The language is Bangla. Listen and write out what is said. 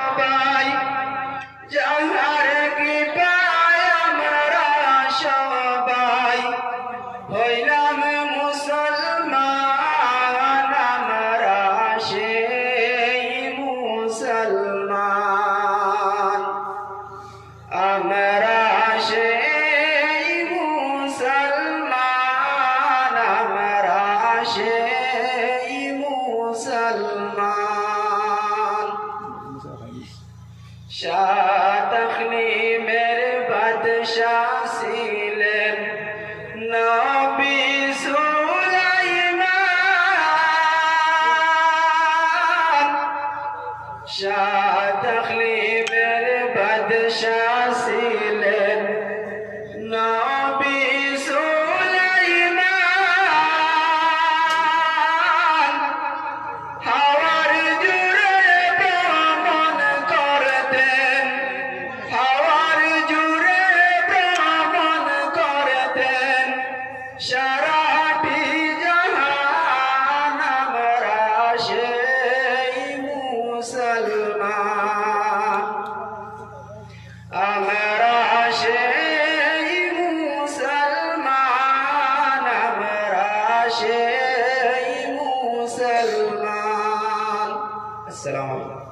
সবাই যাহার কৃপায় আমরা সবাই হইলাম মুসলমান, আমরা সেই মুসলমান, আমরা সেই মুসলমান, আমরা সেই মুসলমান। শাহ তাখলিমের বাদশাহ ছিলেন নবী সুলাইমান, শাহ তাখলিমের বাদশাহ ছিলেন নবী সুলাইমান। হাওয়ার জুড়ে ভ্রমণ করতেন, হাওয়ার জুড়ে ভ্রমণ করতেন, সারাটি জাহান আমরা সেই মুসলমান, আমরা সেই মুসলমান, আমরা সেই মুসলমান। আসসালামু আলাইকুম।